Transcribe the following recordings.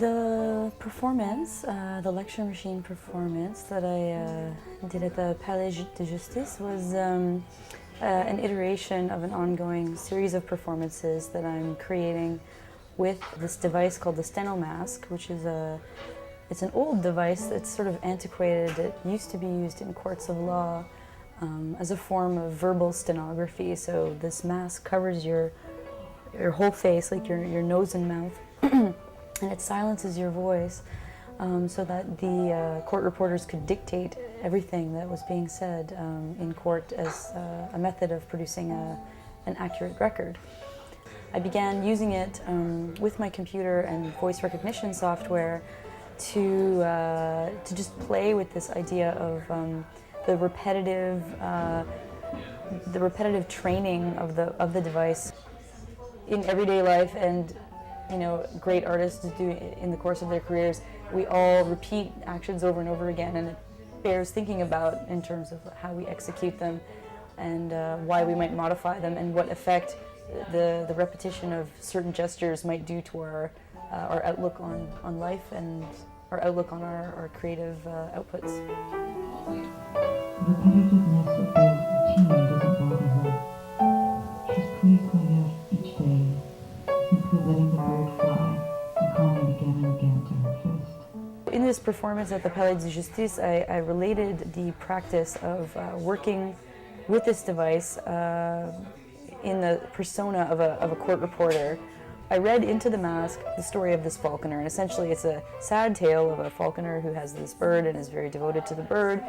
The performance, the Lecture Machine Performance that I did at the Palais de Justice was an iteration of an ongoing series of performances that I'm creating with this device called the Steno Mask, which is it's an old device that's sort of antiquated. It used to be used in courts of law as a form of verbal stenography. So this mask covers your whole face, like your nose and mouth, and it silences your voice so that the court reporters could dictate everything that was being said in court as a method of producing an accurate record. I began using it with my computer and voice recognition software to just play with this idea of the repetitive training of the device in everyday life. And great artists do in the course of their careers. We all repeat actions over and over again, and it bears thinking about in terms of how we execute them and why we might modify them and what effect the repetition of certain gestures might do to our outlook on life and our outlook on our creative outputs. Repetitiveness of the routine doesn't bother her. She's pleased by it each day, simply letting the bird fly and calling again and again to her fist. In this performance at the Palais de Justice, I related the practice of working with this device in the persona of a court reporter. I read into the mask the story of this falconer, and essentially it's a sad tale of a falconer who has this bird and is very devoted to the bird,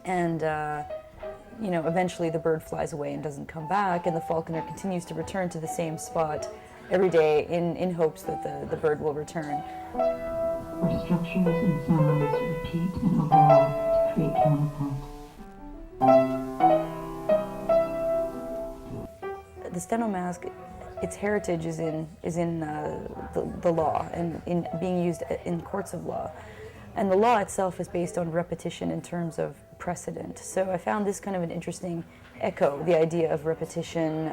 and eventually the bird flies away and doesn't come back, and the falconer continues to return to the same spot every day in hopes that the bird will return. Where structures and sounds repeat and evolve to create counterpoint. The Steno Mask, its heritage is in the law and in being used in courts of law. And the law itself is based on repetition in terms of precedent. So I found this kind of an interesting echo, the idea of repetition.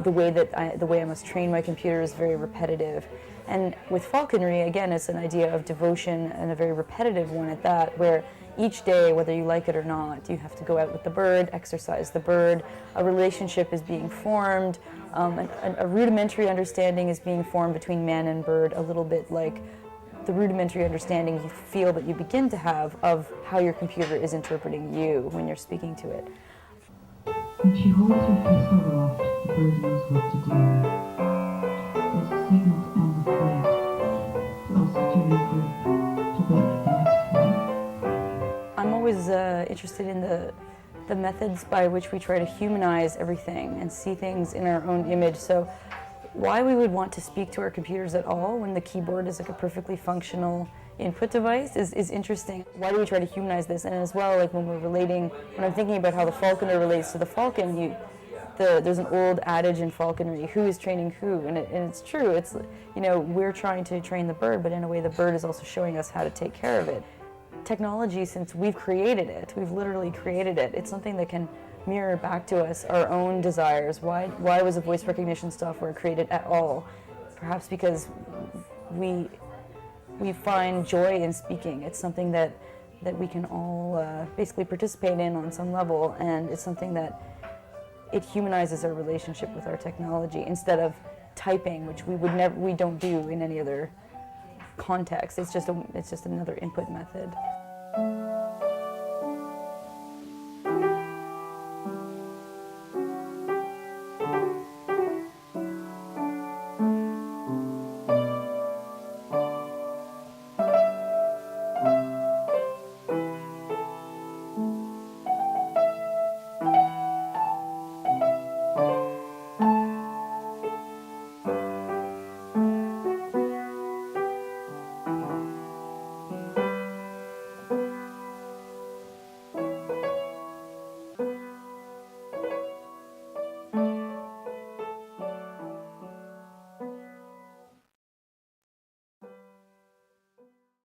The way I must train my computer is very repetitive. And with falconry, again, it's an idea of devotion, and a very repetitive one at that, where each day, whether you like it or not, you have to go out with the bird, exercise the bird, a relationship is being formed, a rudimentary understanding is being formed between man and bird, a little bit like the rudimentary understanding you feel that you begin to have of how your computer is interpreting you when you're speaking to it. When she holds her pistol aloft, the bird knows what to do. There's a signal to end the flight, but also to regroup, to wait for the next flight. I'm always interested in the methods by which we try to humanize everything and see things in our own image. So why we would want to speak to our computers at all when the keyboard is like a perfectly functional input device is interesting. Why do we try to humanize this? And as well, like when I'm thinking about how the falconer relates to the falcon, there's an old adage in falconry, who is training who? And it's true. It's, we're trying to train the bird, but in a way the bird is also showing us how to take care of it. Technology, since we've created it, we've literally created it, it's something that can mirror back to us our own desires. Why was a voice recognition software created at all? Perhaps because we find joy in speaking. It's something that we can all basically participate in on some level, and it's something that it humanizes our relationship with our technology instead of typing, which we don't do in any other context. It's just another input method.